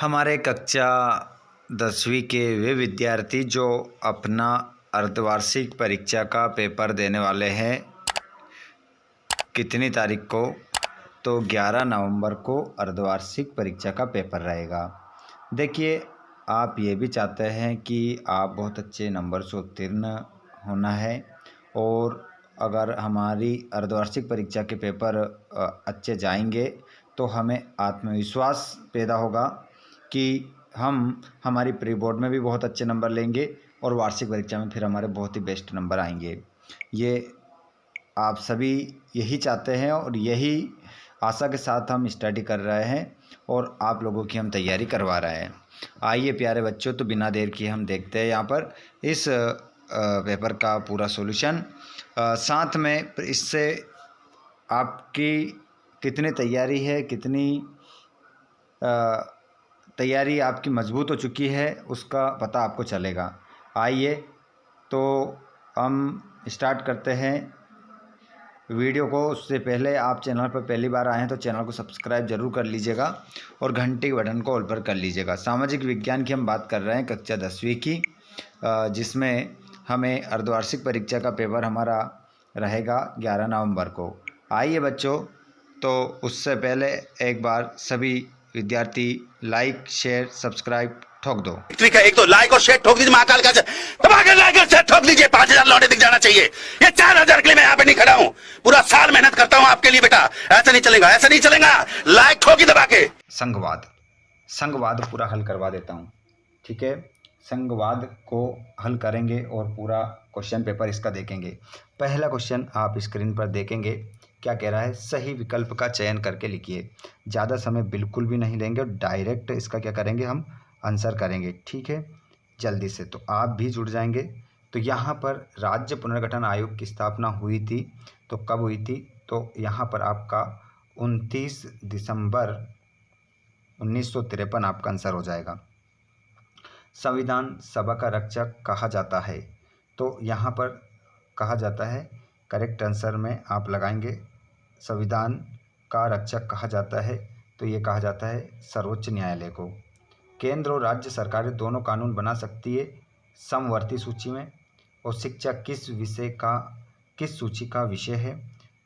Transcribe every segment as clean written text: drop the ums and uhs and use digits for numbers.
हमारे कक्षा 10वीं के वे विद्यार्थी जो अपना अर्धवार्षिक परीक्षा का पेपर देने वाले हैं कितनी तारीख को, तो 11 नवंबर को अर्धवार्षिक परीक्षा का पेपर रहेगा। देखिए, आप ये भी चाहते हैं कि आप बहुत अच्छे नंबर से उत्तीर्ण होना है और अगर हमारी अर्धवार्षिक परीक्षा के पेपर अच्छे जाएंगे तो हमें आत्मविश्वास पैदा होगा कि हम हमारी प्री बोर्ड में भी बहुत अच्छे नंबर लेंगे और वार्षिक परीक्षा में फिर हमारे बहुत ही बेस्ट नंबर आएंगे। ये आप सभी यही चाहते हैं और यही आशा के साथ हम स्टडी कर रहे हैं और आप लोगों की हम तैयारी करवा रहे हैं। आइए प्यारे बच्चों, तो बिना देर किए हम देखते हैं यहाँ पर इस पेपर का पूरा सॉल्यूशन। साथ में इससे आपकी कितनी तैयारी है, कितनी तैयारी आपकी मजबूत हो चुकी है, उसका पता आपको चलेगा। आइए तो हम स्टार्ट करते हैं वीडियो को। उससे पहले आप चैनल पर पहली बार आए हैं तो चैनल को सब्सक्राइब जरूर कर लीजिएगा और घंटी के बटन को ऑल पर कर लीजिएगा। सामाजिक विज्ञान की हम बात कर रहे हैं कक्षा 10वीं की, जिसमें हमें अर्धवार्षिक परीक्षा का पेपर हमारा रहेगा 11 नवंबर को। आइए बच्चों, तो उससे पहले एक बार सभी विद्यार्थी लाइक शेयर सब्सक्राइब ठोक दो। ठीक है, एक तो लाइक और शेयर ठोक दीजिए, महाकाल का दबा के लाइक और शेयर ठोक दीजिए। 5000 लौटे दिख जाना चाहिए। ये 4000 के लिए मैं यहाँ पे नहीं खड़ा हूँ, पूरा साल मेहनत करता हूँ आपके लिए बेटा। ऐसा नहीं चलेगा, ऐसा नहीं चलेगा। लाइक ठोकी दबा के। संघवाद पूरा हल करवा देता हूँ, ठीक है। संघवाद को हल करेंगे और पूरा क्वेश्चन पेपर इसका देखेंगे। पहला क्वेश्चन आप स्क्रीन पर देखेंगे, क्या कह रहा है, सही विकल्प का चयन करके लिखिए। ज़्यादा समय बिल्कुल भी नहीं लेंगे और डायरेक्ट इसका क्या करेंगे, हम आंसर करेंगे, ठीक है, जल्दी से। तो आप भी जुड़ जाएंगे। तो यहाँ पर राज्य पुनर्गठन आयोग की स्थापना हुई थी, तो कब हुई थी, तो यहाँ पर आपका 29 दिसंबर 1953 आपका आंसर हो जाएगा। संविधान सभा का रक्षक कहा जाता है, तो यहाँ पर कहा जाता है, करेक्ट आंसर में आप लगाएंगे संविधान का रक्षक कहा जाता है, तो ये कहा जाता है सर्वोच्च न्यायालय को। केंद्र और राज्य सरकारें दोनों कानून बना सकती है समवर्ती सूची में, और शिक्षा किस सूची का विषय है,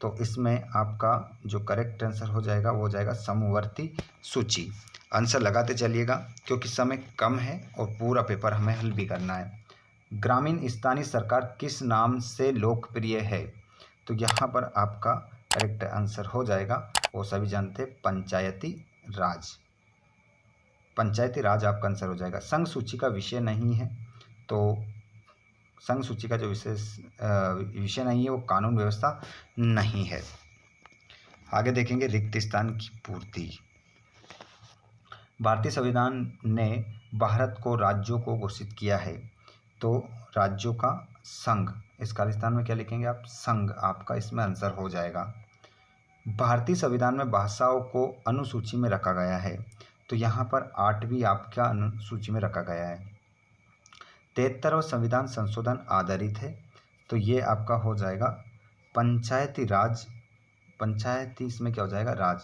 तो इसमें आपका जो करेक्ट आंसर हो जाएगा वो हो जाएगा समवर्ती सूची। आंसर लगाते चलिएगा क्योंकि समय कम है और पूरा पेपर हमें हल भी करना है। ग्रामीण स्थानीय सरकार किस नाम से लोकप्रिय है, तो यहाँ पर आपका करेक्ट आंसर हो जाएगा, वो सभी जानते हैं, पंचायती राज। पंचायती राज आपका आंसर हो जाएगा। संघ सूची का विषय नहीं है, तो संघ सूची का जो विषय नहीं है वो कानून व्यवस्था नहीं है। आगे देखेंगे रिक्त स्थान की पूर्ति। भारतीय संविधान ने भारत को राज्यों को घोषित किया है, तो राज्यों का संघ, इस खाली स्थान में क्या लिखेंगे आप, संघ, आपका इसमें आंसर हो जाएगा। भारतीय संविधान में भाषाओं को अनुसूची में रखा गया है, तो यहाँ पर 8वीं आपका अनुसूची में रखा गया है। 73वां संविधान संशोधन आधारित है, तो ये आपका हो जाएगा पंचायती राज। पंचायती इसमें क्या हो जाएगा, राज,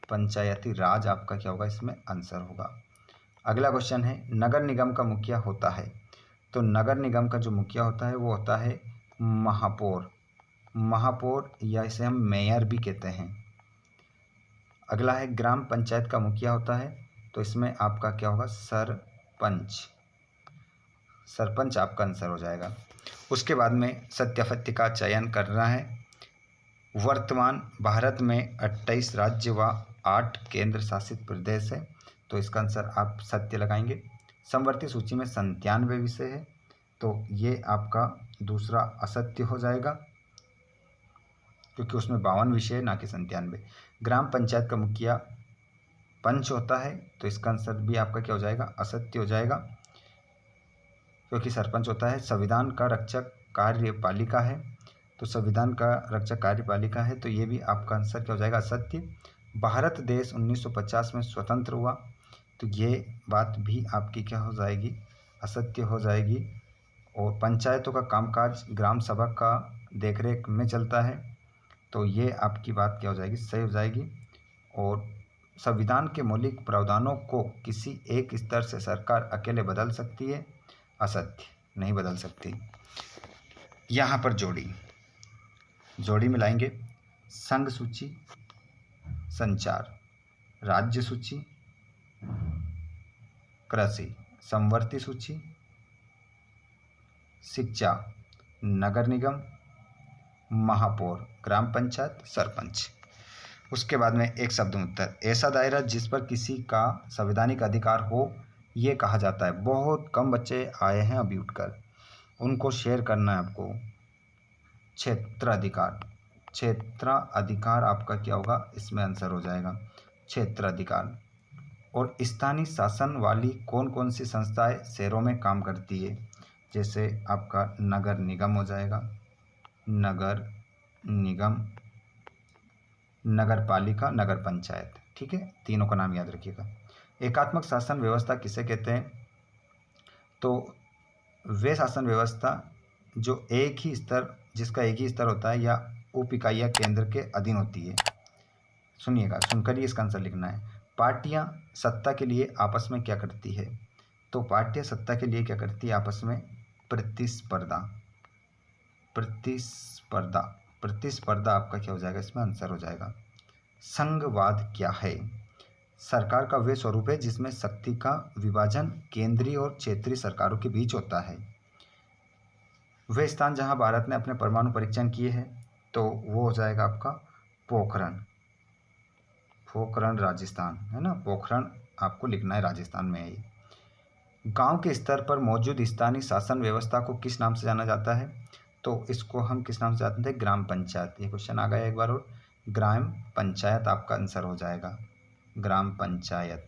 पंचायती राज आपका क्या होगा, इसमें आंसर होगा। अगला क्वेश्चन है, नगर निगम का मुखिया होता है, तो नगर निगम का जो मुखिया होता है वो होता है महापौर, या इसे हम मेयर भी कहते हैं। अगला है ग्राम पंचायत का मुखिया होता है, तो इसमें आपका क्या होगा, सरपंच आपका आंसर हो जाएगा। उसके बाद में सत्यापत्ति का चयन करना है। वर्तमान भारत में 28 राज्य व 8 केंद्र शासित प्रदेश है, तो इसका आंसर आप सत्य लगाएंगे। समवर्ती सूची में 97 विषय है, तो ये आपका दूसरा असत्य हो जाएगा क्योंकि उसमें 52 विषय है, ना कि 97। ग्राम पंचायत का मुखिया पंच होता है, तो इसका आंसर भी आपका क्या हो जाएगा, असत्य हो जाएगा क्योंकि सरपंच होता है। संविधान का रक्षक कार्यपालिका है, तो संविधान का रक्षक कार्यपालिका है, तो ये भी आपका आंसर क्या हो जाएगा, असत्य। भारत देश 1950 में स्वतंत्र हुआ, तो ये बात भी आपकी क्या हो जाएगी, असत्य हो जाएगी। और पंचायतों का कामकाज ग्राम सभा का देखरेख में चलता है, तो ये आपकी बात क्या हो जाएगी, सही हो जाएगी। और संविधान के मौलिक प्रावधानों को किसी एक स्तर से सरकार अकेले बदल सकती है? असत्य, नहीं बदल सकती। यहाँ पर जोड़ी मिलाएंगे। संघ सूची, संचार, राज्य सूची, कृषि, समवर्ती सूची, शिक्षा, नगर निगम, महापौर, ग्राम पंचायत, सरपंच। उसके बाद में एक शब्द उत्तर, ऐसा दायरा जिस पर किसी का संवैधानिक अधिकार हो, ये कहा जाता है। बहुत कम बच्चे आए हैं अभी उठकर, उनको शेयर करना है आपको। क्षेत्राधिकार, क्षेत्राधिकार आपका क्या होगा, इसमें आंसर हो जाएगा क्षेत्राधिकार। और स्थानीय शासन वाली कौन कौन सी संस्थाएं शहरों में काम करती है? जैसे आपका नगर निगम हो जाएगा, नगर निगम, नगर पालिका, नगर पंचायत। ठीक है, तीनों का नाम याद रखिएगा। एकात्मक शासन व्यवस्था किसे कहते हैं? तो वे शासन व्यवस्था जो एक ही स्तर, जिसका एक ही स्तर होता है या उप इकाइयाँ केंद्र के अधीन होती है। सुनिएगा, सुनकर ही इसका आंसर लिखना है। पार्टियां सत्ता के लिए आपस में क्या करती है? तो पार्टियां सत्ता के लिए क्या करती है आपस में? प्रतिस्पर्धा, प्रतिस्पर्धा, प्रतिस्पर्धा आपका क्या हो जाएगा, इसमें आंसर हो जाएगा। संघवाद क्या है? सरकार का वे स्वरूप है जिसमें शक्ति का विभाजन केंद्रीय और क्षेत्रीय सरकारों के बीच होता है। वे स्थान जहां भारत ने अपने परमाणु परीक्षण किए हैं, तो वो हो जाएगा आपका पोखरण, पोखरण राजस्थान है ना, पोखरण आपको लिखना है, राजस्थान में है ये। गांव के स्तर पर मौजूद स्थानीय शासन व्यवस्था को किस नाम से जाना जाता है? तो इसको हम किस नाम से जानते हैं? ग्राम पंचायत। ये क्वेश्चन आ गया एक बार और, ग्राम पंचायत आपका आंसर हो जाएगा, ग्राम पंचायत।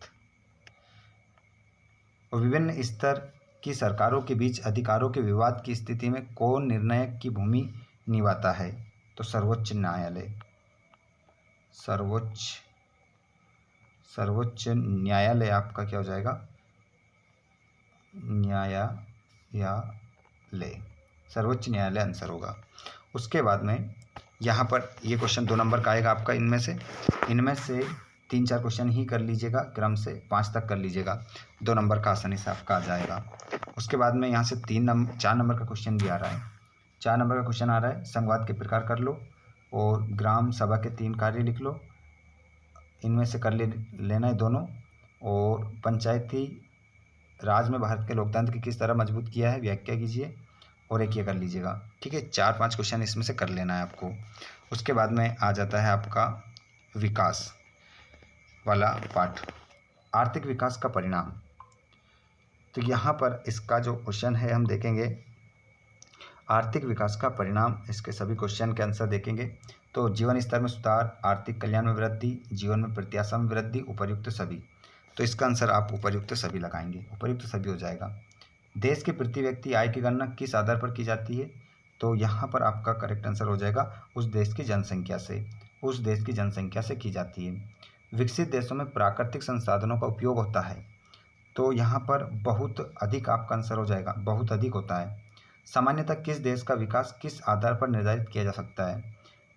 और विभिन्न स्तर की सरकारों के बीच अधिकारों के विवाद की स्थिति में कौन निर्णायक की भूमि निभाता है? तो सर्वोच्च न्यायालय, सर्वोच्च न्यायालय आपका क्या हो जाएगा? न्यायालय, सर्वोच्च न्यायालय आंसर होगा। उसके बाद में यहाँ पर ये क्वेश्चन 2 नंबर का आएगा आपका। इनमें से 3-4 क्वेश्चन ही कर लीजिएगा, क्रम से 5 तक कर लीजिएगा, 2 नंबर का आसानी से आपका आ जाएगा। उसके बाद में यहाँ से 4 नंबर का क्वेश्चन भी आ रहा है। 4 नंबर का क्वेश्चन आ रहा है, संघवाद के प्रकार कर लो और ग्राम सभा के 3 कार्य लिख लो, इनमें से कर लेना है दोनों। और पंचायती राज में भारत के लोकतंत्र की किस तरह मजबूत किया है, व्याख्या कीजिए, और एक ये कर लीजिएगा। ठीक है, 4-5 क्वेश्चन इसमें से कर लेना है आपको। उसके बाद में आ जाता है आपका विकास वाला पार्ट, आर्थिक विकास का परिणाम। तो यहाँ पर इसका जो क्वेश्चन है हम देखेंगे, आर्थिक विकास का परिणाम, इसके सभी क्वेश्चन के आंसर देखेंगे। तो जीवन स्तर में सुधार, आर्थिक कल्याण में वृद्धि, जीवन में प्रत्याशा में वृद्धि, उपर्युक्त सभी। तो इसका आंसर आप उपर्युक्त सभी लगाएंगे, उपर्युक्त सभी हो जाएगा। देश के प्रति व्यक्ति आय की गणना किस आधार पर की जाती है? तो यहाँ पर आपका करेक्ट आंसर हो जाएगा उस देश की जनसंख्या से, उस देश की जनसंख्या से की जाती है। विकसित देशों में प्राकृतिक संसाधनों का उपयोग होता है, तो यहाँ पर बहुत अधिक आपका आंसर हो जाएगा, बहुत अधिक होता है। सामान्यतः किस देश का विकास किस आधार पर निर्धारित किया जा सकता है?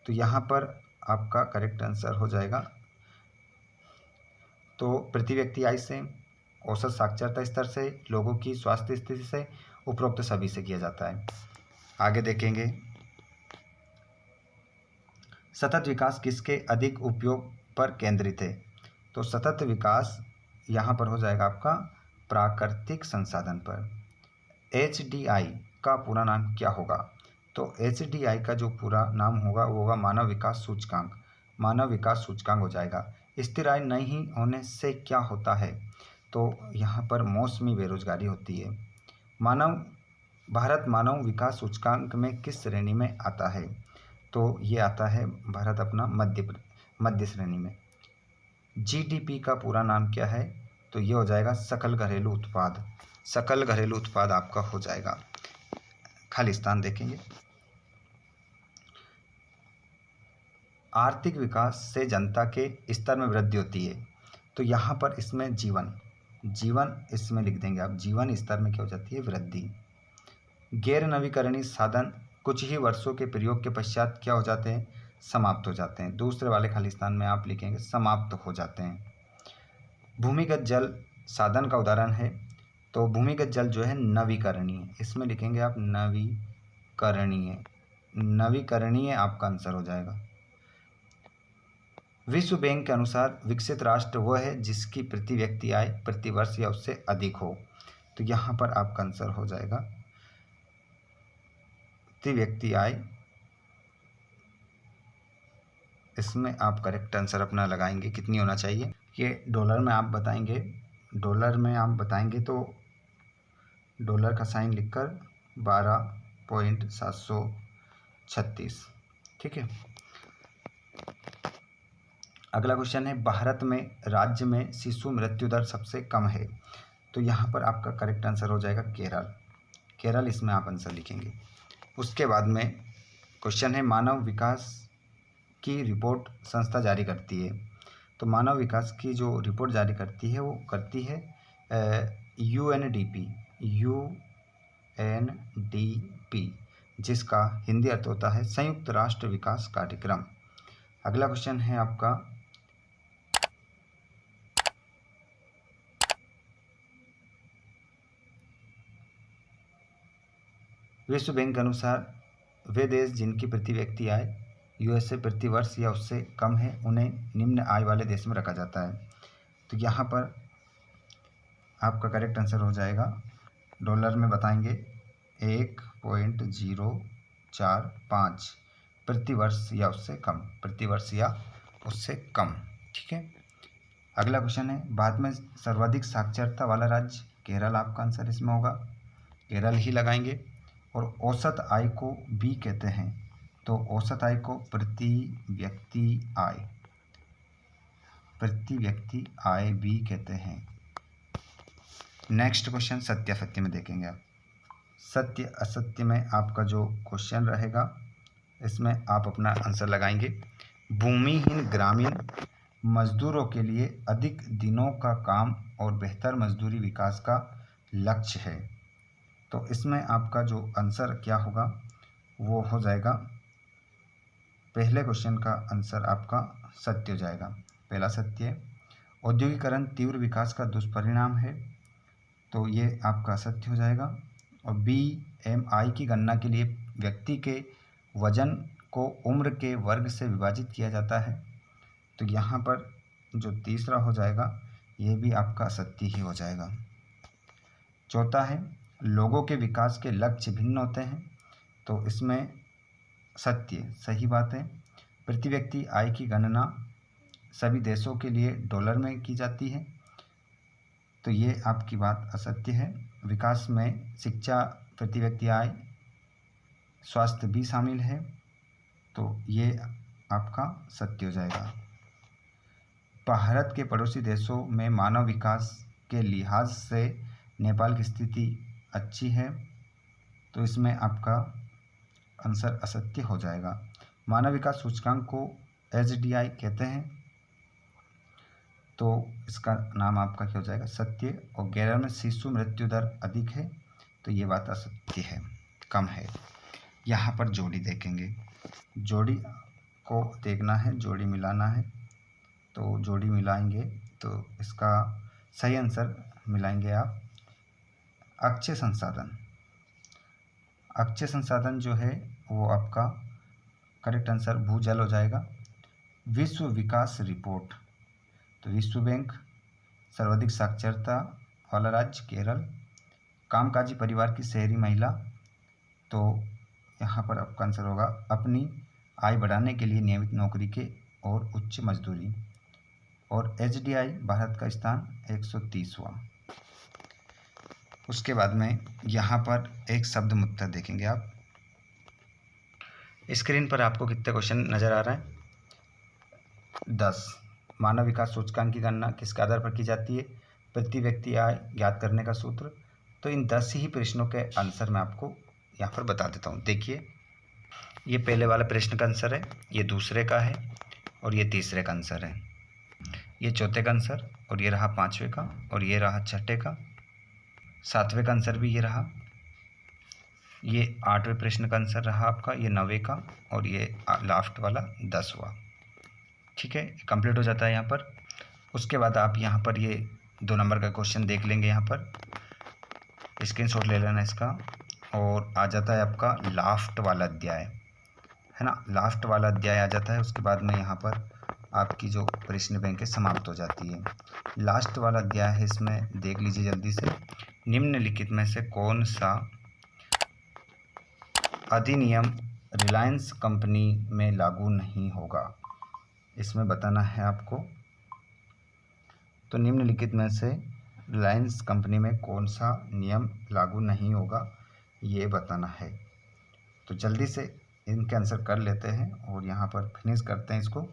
तो यहाँ पर आपका करेक्ट आंसर हो जाएगा, तो प्रति व्यक्ति आय से, औसत साक्षरता स्तर से, लोगों की स्वास्थ्य स्थिति से, उपरोक्त सभी से किया जाता है। आगे देखेंगे, सतत विकास किसके अधिक उपयोग पर केंद्रित है? तो सतत विकास यहाँ पर हो जाएगा आपका प्राकृतिक संसाधन पर। HDI का पूरा नाम क्या होगा? तो HDI का जो पूरा नाम होगा वो होगा मानव विकास सूचकांक, मानव विकास सूचकांक हो जाएगा। स्थिर आय नहीं होने से क्या होता है? तो यहाँ पर मौसमी बेरोजगारी होती है। भारत मानव विकास सूचकांक में किस श्रेणी में आता है? तो ये आता है भारत अपना मध्य श्रेणी में। GDP का पूरा नाम क्या है? तो ये हो जाएगा सकल घरेलू उत्पाद, सकल घरेलू उत्पाद आपका हो जाएगा। खाली स्थान देखेंगे, आर्थिक विकास से जनता के स्तर में वृद्धि होती है, तो यहाँ पर इसमें जीवन इसमें लिख देंगे आप, जीवन स्तर में क्या हो जाती है? वृद्धि। गैर नवीकरणीय साधन कुछ ही वर्षों के प्रयोग के पश्चात क्या हो जाते हैं? समाप्त हो जाते हैं। दूसरे वाले खाली स्थान में आप लिखेंगे समाप्त हो जाते हैं। भूमिगत जल साधन का उदाहरण है, तो भूमिगत जल जो है नवीकरणीय, इसमें लिखेंगे आप नवीकरणीय। नवीकरणीय आपका आंसर हो जाएगा। विश्व बैंक के अनुसार विकसित राष्ट्र वह है जिसकी प्रति व्यक्ति आय प्रति वर्ष या उससे अधिक हो, तो यहाँ पर आपका आंसर हो जाएगा प्रति व्यक्ति आय। इसमें आप करेक्ट आंसर अपना लगाएंगे कितनी होना चाहिए। ये डॉलर में आप बताएंगे, तो डॉलर का साइन लिखकर 12.736, ठीक है। अगला क्वेश्चन है, भारत में राज्य में शिशु मृत्यु दर सबसे कम है, तो यहाँ पर आपका करेक्ट आंसर हो जाएगा केरल, इसमें आप आंसर लिखेंगे। उसके बाद में क्वेश्चन है, मानव विकास की रिपोर्ट संस्था जारी करती है, तो मानव विकास की जो रिपोर्ट जारी करती है वो करती है UNDP, जिसका हिंदी अर्थ होता है संयुक्त राष्ट्र विकास कार्यक्रम। अगला क्वेश्चन है आपका, विश्व बैंक के अनुसार वे देश जिनकी प्रति व्यक्ति आय यूएस से प्रति वर्ष या उससे कम है उन्हें निम्न आय वाले देश में रखा जाता है, तो यहाँ पर आपका करेक्ट आंसर हो जाएगा, डॉलर में बताएंगे 1.045 प्रति वर्ष या उससे कम, ठीक है। अगला क्वेश्चन है, भारत में सर्वाधिक साक्षरता वाला राज्य केरल, आपका आंसर इसमें होगा, केरल ही लगाएंगे। और औसत आय को बी कहते हैं, तो औसत आय को प्रति व्यक्ति आय बी कहते हैं। नेक्स्ट क्वेश्चन सत्य असत्य में देखेंगे आप। सत्य असत्य में आपका जो क्वेश्चन रहेगा इसमें आप अपना आंसर लगाएंगे। भूमिहीन ग्रामीण मजदूरों के लिए अधिक दिनों का काम और बेहतर मजदूरी विकास का लक्ष्य है, तो इसमें आपका जो आंसर क्या होगा वो हो जाएगा, पहले क्वेश्चन का आंसर आपका सत्य हो जाएगा। पहला सत्य, औद्योगिकरण तीव्र विकास का दुष्परिणाम है, तो ये आपका सत्य हो जाएगा। और BMI की गणना के लिए व्यक्ति के वजन को उम्र के वर्ग से विभाजित किया जाता है, तो यहाँ पर जो तीसरा हो जाएगा ये भी आपका सत्य ही हो जाएगा। चौथा है, लोगों के विकास के लक्ष्य भिन्न होते हैं, तो इसमें सत्य सही बात है। प्रति व्यक्ति आय की गणना सभी देशों के लिए डॉलर में की जाती है, तो ये आपकी बात असत्य है। विकास में शिक्षा, प्रति व्यक्ति आय, स्वास्थ्य भी शामिल है, तो ये आपका सत्य हो जाएगा। भारत के पड़ोसी देशों में मानव विकास के लिहाज से नेपाल की स्थिति अच्छी है, तो इसमें आपका आंसर असत्य हो जाएगा। मानव विकास सूचकांक को HDI कहते हैं, तो इसका नाम आपका क्या हो जाएगा, सत्य। और केरल में शिशु मृत्यु दर अधिक है, तो ये बात असत्य है, कम है। यहाँ पर जोड़ी देखेंगे, जोड़ी को देखना है, जोड़ी मिलाना है, तो जोड़ी मिलाएंगे तो इसका सही आंसर मिलाएंगे आप अक्षय संसाधन। अक्षय संसाधन जो है वो आपका करेक्ट आंसर भूजल हो जाएगा। विश्व विकास रिपोर्ट, तो विश्व बैंक सर्वाधिक साक्षरता वाला राज्य केरल। कामकाजी परिवार की शहरी महिला, तो यहाँ पर आपका आंसर होगा अपनी आय बढ़ाने के लिए नियमित नौकरी के और उच्च मजदूरी। और HDI भारत का स्थान 130वां। उसके बाद में यहाँ पर एक शब्द मुद्दा देखेंगे आप। स्क्रीन पर आपको कितने क्वेश्चन नज़र आ रहा है, 10। मानव विकास सूचकांक की गणना किसके आधार पर की जाती है, प्रति व्यक्ति आय ज्ञात करने का सूत्र। तो इन 10 ही प्रश्नों के आंसर मैं आपको यहाँ पर बता देता हूँ। देखिए, ये पहले वाला प्रश्न का आंसर है, ये दूसरे का है, और ये तीसरे का आंसर है, ये चौथे का आंसर, और ये रहा पाँचवें का, और ये रहा छठे का, सातवें का आंसर भी ये रहा, ये 8वें प्रश्न का आंसर रहा आपका, ये 9वें का, और ये लास्ट वाला 10वां। ठीक है, कंप्लीट हो जाता है यहाँ पर। उसके बाद आप यहाँ पर ये 2 नंबर का क्वेश्चन देख लेंगे, यहाँ पर स्क्रीनशॉट ले लेना इसका, और आ जाता है आपका लास्ट वाला अध्याय, है ना, लास्ट वाला अध्याय आ जाता है। उसके बाद में यहाँ पर आपकी जो प्रश्न बैंक है समाप्त हो जाती है। लास्ट वाला अध्याय है, इसमें देख लीजिए जल्दी से। निम्नलिखित में से कौन सा अधिनियम रिलायंस कंपनी में लागू नहीं होगा, इसमें बताना है आपको। तो निम्नलिखित में से रिलायंस कंपनी में कौन सा नियम लागू नहीं होगा, ये बताना है। तो जल्दी से इनके आंसर कर लेते हैं और यहाँ पर फिनिश करते हैं इसको।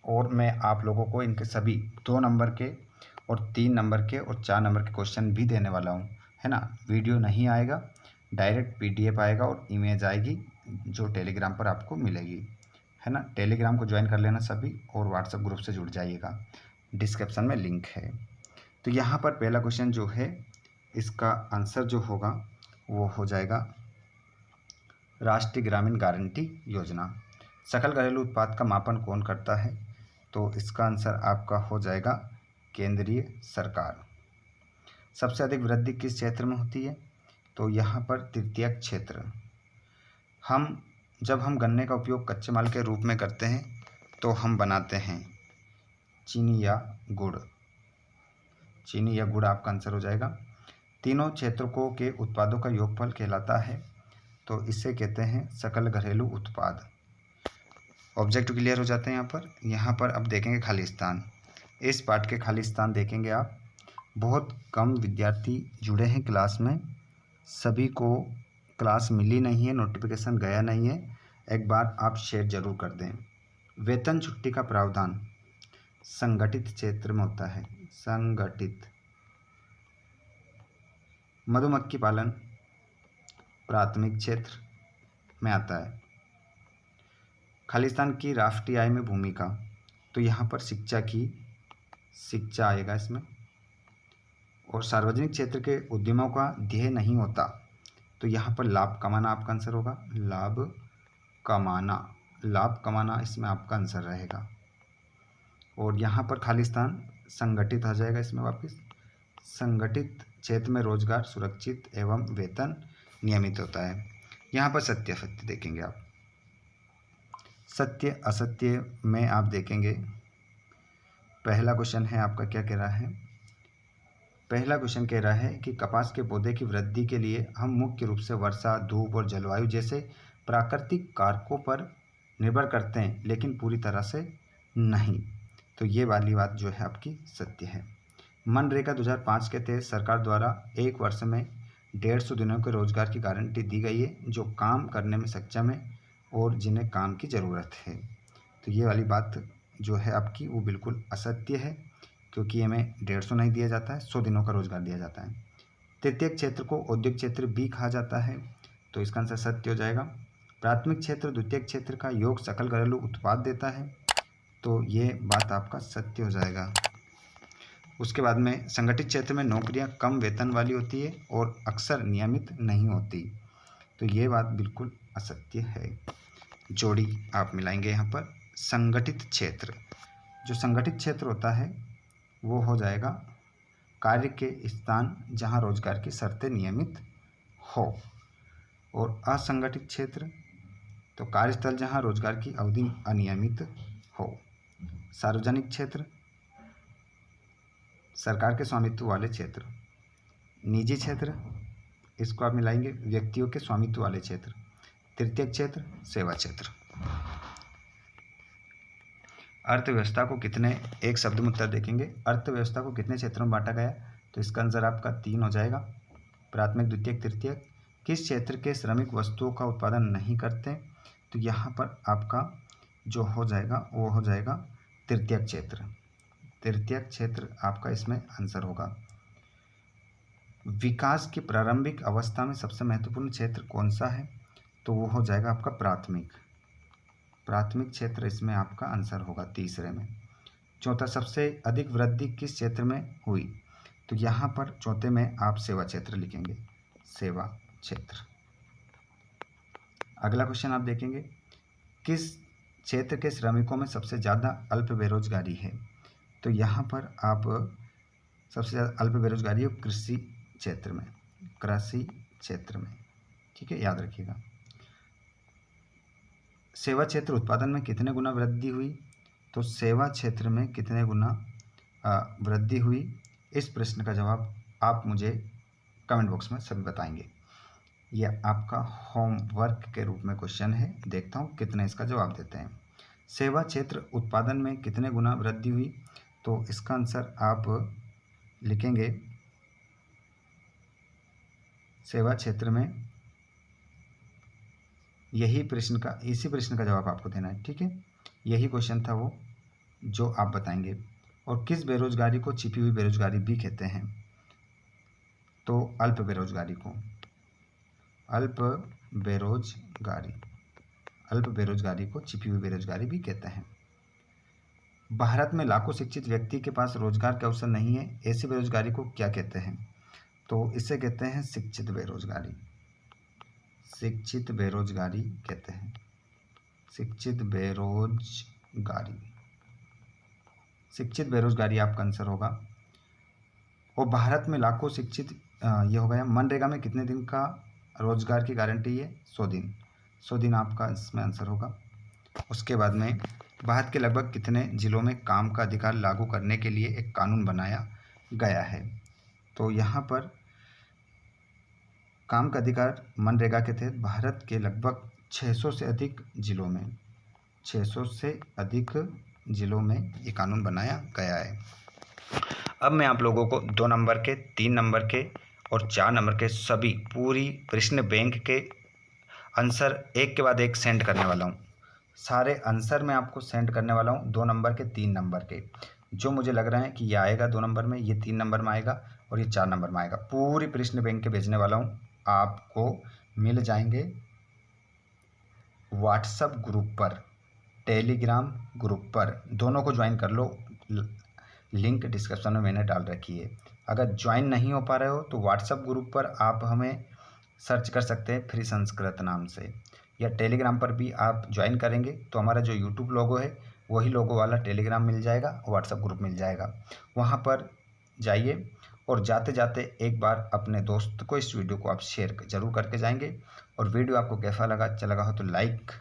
और मैं आप लोगों को इनके सभी 2 नंबर के और 3 नंबर के और 4 नंबर के क्वेश्चन भी देने वाला हूँ, है ना। वीडियो नहीं आएगा, डायरेक्ट PDF आएगा और इमेज आएगी जो टेलीग्राम पर आपको मिलेगी, है ना। टेलीग्राम को ज्वाइन कर लेना सभी, और व्हाट्सएप ग्रुप से जुड़ जाइएगा, डिस्क्रिप्शन में लिंक है। तो यहाँ पर पहला क्वेश्चन जो है, इसका आंसर जो होगा वो हो जाएगा राष्ट्रीय ग्रामीण गारंटी योजना। सकल घरेलू उत्पाद का मापन कौन करता है, तो इसका आंसर आपका हो जाएगा केंद्रीय सरकार। सबसे अधिक वृद्धि किस क्षेत्र में होती है, तो यहाँ पर तृतीयक क्षेत्र। जब हम गन्ने का उपयोग कच्चे माल के रूप में करते हैं तो हम बनाते हैं चीनी या गुड़। चीनी या गुड़ आपका आंसर हो जाएगा। तीनों क्षेत्रों के उत्पादों का योगफल कहलाता है, तो इसे कहते हैं सकल घरेलू उत्पाद। ऑब्जेक्टिव क्लियर हो जाते हैं यहाँ पर अब देखेंगे खालिस्तान। इस पार्ट के खालिस्तान देखेंगे आप। बहुत कम विद्यार्थी जुड़े हैं क्लास में, सभी को क्लास मिली नहीं है, नोटिफिकेशन गया नहीं है, एक बार आप शेयर जरूर कर दें। वेतन छुट्टी का प्रावधान संगठित क्षेत्र में होता है, संगठित। मधुमक्खी पालन प्राथमिक क्षेत्र में आता है। खालिस्तान की राष्ट्रीय आय में भूमिका, तो यहाँ पर शिक्षा आएगा इसमें। और सार्वजनिक क्षेत्र के उद्यमों का ध्येय नहीं होता, तो यहाँ पर लाभ कमाना आपका आंसर होगा। लाभ कमाना इसमें आपका आंसर रहेगा। और यहाँ पर खालिस्तान संगठित आ जाएगा इसमें वापस। संगठित क्षेत्र में रोजगार सुरक्षित एवं वेतन नियमित होता है। यहाँ पर सत्य असत्य देखेंगे आप। सत्य असत्य में आप देखेंगे, पहला क्वेश्चन है आपका क्या कह रहा है। पहला क्वेश्चन कह रहा है कि कपास के पौधे की वृद्धि के लिए हम मुख्य रूप से वर्षा, धूप और जलवायु जैसे प्राकृतिक कारकों पर निर्भर करते हैं, लेकिन पूरी तरह से नहीं। तो ये वाली बात जो है आपकी सत्य है। मनरेगा 2005 के तहत सरकार द्वारा 1 वर्ष में 150 दिनों के रोजगार की गारंटी दी गई है, जो काम करने में सक्षम है और जिन्हें काम की ज़रूरत है। तो ये वाली बात जो है आपकी वो बिल्कुल असत्य है, क्योंकि हमें 150 नहीं दिया जाता है, 100 दिनों का रोजगार दिया जाता है। तृतीयक क्षेत्र को औद्योगिक क्षेत्र भी कहा जाता है, तो इसका आंसर सत्य हो जाएगा। प्राथमिक क्षेत्र द्वितीयक क्षेत्र का योग सकल घरेलू उत्पाद देता है, तो ये बात आपका सत्य हो जाएगा। उसके बाद में संगठित क्षेत्र में नौकरियां कम वेतन वाली होती है और अक्सर नियमित नहीं होती, तो ये बात बिल्कुल असत्य है। जोड़ी आप मिलाएंगे यहाँ पर। संगठित क्षेत्र, जो संगठित क्षेत्र होता है वो हो जाएगा कार्य के स्थान जहाँ रोजगार की शर्तें नियमित हो। और असंगठित क्षेत्र, तो कार्यस्थल जहाँ रोजगार की अवधि अनियमित हो। सार्वजनिक क्षेत्र, सरकार के स्वामित्व वाले क्षेत्र। निजी क्षेत्र, इसको आप मिलाएंगे व्यक्तियों के स्वामित्व वाले क्षेत्र। तृतीयक क्षेत्र, सेवा क्षेत्र। अर्थव्यवस्था को कितने, एक शब्द में उत्तर देखेंगे, अर्थव्यवस्था को कितने क्षेत्रों में बांटा गया, तो इसका आंसर आपका 3 हो जाएगा। प्राथमिक, द्वितीयक, तृतीयक। किस क्षेत्र के श्रमिक वस्तुओं का उत्पादन नहीं करते, तो यहाँ पर आपका जो हो जाएगा वो हो जाएगा तृतीयक क्षेत्र। तृतीयक क्षेत्र आपका इसमें आंसर होगा। विकास की प्रारंभिक अवस्था में सबसे महत्वपूर्ण क्षेत्र कौन सा है, तो वो हो जाएगा आपका प्राथमिक। प्राथमिक क्षेत्र इसमें आपका आंसर होगा तीसरे में। चौथा, सबसे अधिक वृद्धि किस क्षेत्र में हुई, तो यहाँ पर चौथे में आप सेवा क्षेत्र लिखेंगे, सेवा क्षेत्र। अगला क्वेश्चन आप देखेंगे, किस क्षेत्र के श्रमिकों में सबसे ज़्यादा अल्प बेरोजगारी है, तो यहाँ पर आप सबसे ज़्यादा अल्प बेरोजगारी है कृषि क्षेत्र में, कृषि क्षेत्र में, ठीक है, याद रखिएगा। सेवा क्षेत्र उत्पादन में कितने गुना वृद्धि हुई? तो सेवा क्षेत्र में कितने गुना वृद्धि हुई, इस प्रश्न का जवाब आप मुझे कमेंट बॉक्स में सभी बताएंगे। यह आपका होमवर्क के रूप में क्वेश्चन है, देखता हूँ कितने इसका जवाब देते हैं। सेवा क्षेत्र उत्पादन में कितने गुना वृद्धि हुई? तो इसका आंसर आप लिखेंगे सेवा क्षेत्र में, इसी प्रश्न का जवाब आपको देना है, ठीक है। यही क्वेश्चन था वो जो आप बताएंगे। और किस बेरोजगारी को छिपी हुई बेरोजगारी भी कहते हैं? तो अल्प बेरोजगारी को अल्प बेरोजगारी को छिपी हुई बेरोजगारी भी कहते हैं। भारत में लाखों शिक्षित व्यक्ति के पास रोजगार के अवसर नहीं है, ऐसी बेरोजगारी को क्या कहते हैं? तो इसे कहते हैं शिक्षित बेरोजगारी। शिक्षित बेरोजगारी कहते हैं, शिक्षित बेरोजगारी आपका आंसर होगा। और भारत में लाखों शिक्षित, ये हो गया। मनरेगा में कितने दिन का रोजगार की गारंटी है? 100 दिन। 100 दिन आपका इसमें आंसर होगा। उसके बाद में भारत के लगभग कितने जिलों में काम का अधिकार लागू करने के लिए एक कानून बनाया गया है? तो यहाँ पर काम का अधिकार मनरेगा के तहत भारत के लगभग 600 से अधिक जिलों में ये कानून बनाया गया है। अब मैं आप लोगों को 2 नंबर के, 3 नंबर के और 4 नंबर के सभी पूरी प्रश्न बैंक के आंसर एक के बाद एक सेंड करने वाला हूँ। सारे आंसर मैं आपको सेंड करने वाला हूँ 2 नंबर के, 3 नंबर के। जो मुझे लग रहा है कि ये आएगा 2 नंबर में, ये 3 नंबर में आएगा और ये 4 नंबर में आएगा। पूरी प्रश्न बैंक के भेजने वाला हूँ, आपको मिल जाएंगे व्हाट्सएप ग्रुप पर, टेलीग्राम ग्रुप पर। दोनों को ज्वाइन कर लो, लिंक डिस्क्रिप्शन में मैंने डाल रखी है। अगर ज्वाइन नहीं हो पा रहे हो तो व्हाट्सएप ग्रुप पर आप हमें सर्च कर सकते हैं फ्री संस्कृत नाम से, या टेलीग्राम पर भी आप ज्वाइन करेंगे तो हमारा जो यूट्यूब लोगो है वही लोगो वाला टेलीग्राम मिल जाएगा, व्हाट्सएप ग्रुप मिल जाएगा। वहाँ पर जाइए और जाते जाते एक बार अपने दोस्त को इस वीडियो को आप शेयर ज़रूर करके जाएंगे। और वीडियो आपको कैसा लगा, अच्छा लगा हो तो लाइक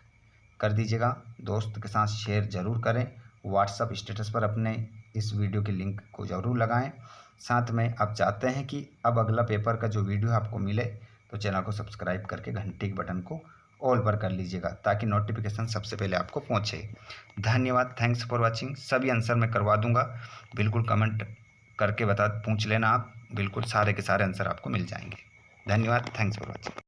कर दीजिएगा, दोस्त के साथ शेयर ज़रूर करें, व्हाट्सएप स्टेटस पर अपने इस वीडियो के लिंक को ज़रूर लगाएं। साथ में आप चाहते हैं कि अब अगला पेपर का जो वीडियो आपको मिले तो चैनल को सब्सक्राइब करके घंटी के बटन को ऑल पर कर लीजिएगा ताकि नोटिफिकेशन सबसे पहले आपको पहुंचे। धन्यवाद, थैंक्स फॉर वाचिंग। सभी आंसर मैं करवा दूंगा, बिल्कुल कमेंट करके पूछ लेना आप, बिल्कुल सारे के सारे आंसर आपको मिल जाएंगे। धन्यवाद, थैंक्स फॉर वाचिंग।